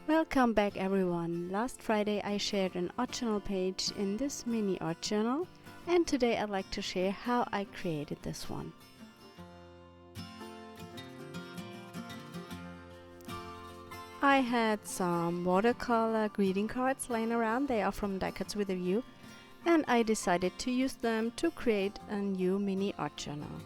Welcome back everyone. Last Friday I shared an art journal page in this mini art journal, and today I'd like to share how I created this one. I had some watercolor greeting cards laying around. They are from Die Cuts with a View, and I decided to use them to create a new mini art journal.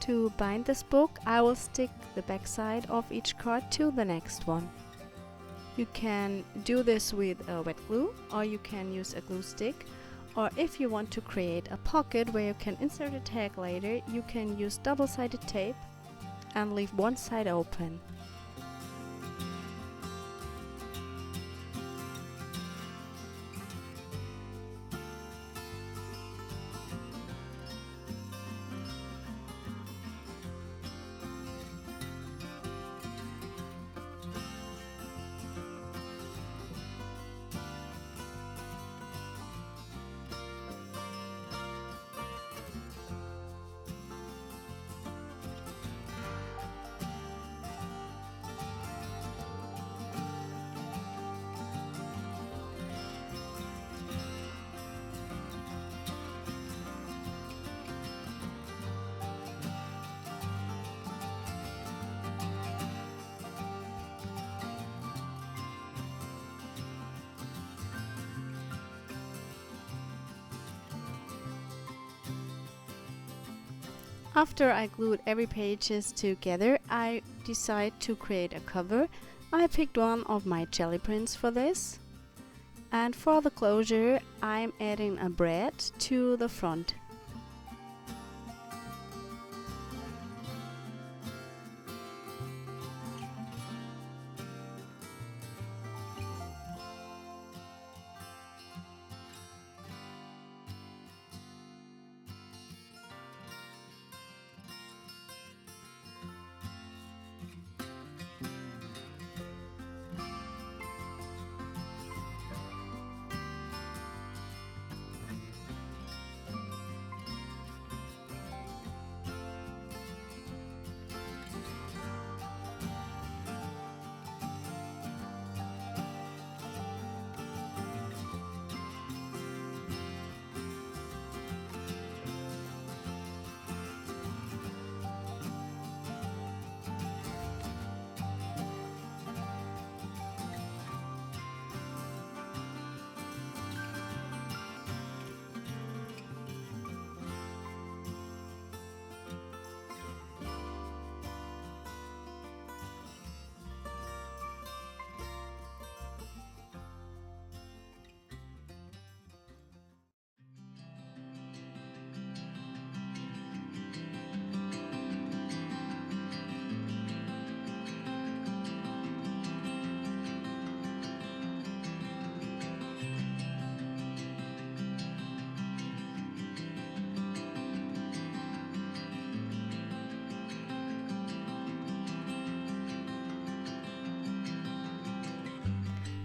To bind this book, I will stick the back side of each card to the next one. You can do this with a wet glue, or you can use a glue stick, or if you want to create a pocket where you can insert a tag later, you can use double-sided tape and leave one side open. After I glued every pages together, I decided to create a cover. I picked one of my jelly prints for this. And for the closure, I'm adding a braid to the front.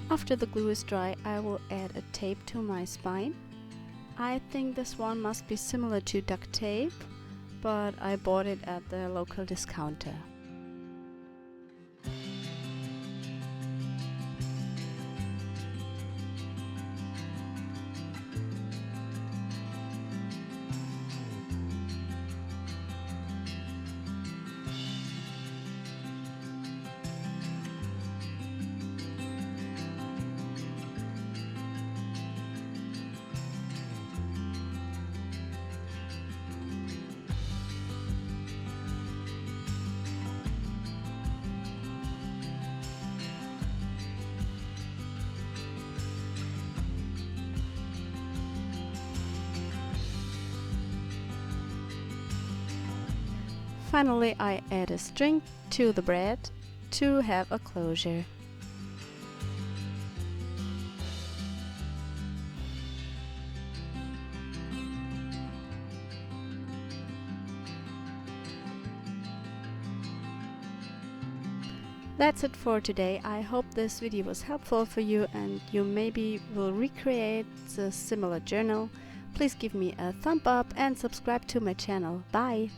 After the glue is dry, I will add a tape to my spine. I think this one must be similar to duct tape, but I bought it at the local discounter. Finally, I add a string to the braid to have a closure. That's it for today. I hope this video was helpful for you and you maybe will recreate a similar journal. Please give me a thumb up and subscribe to my channel. Bye!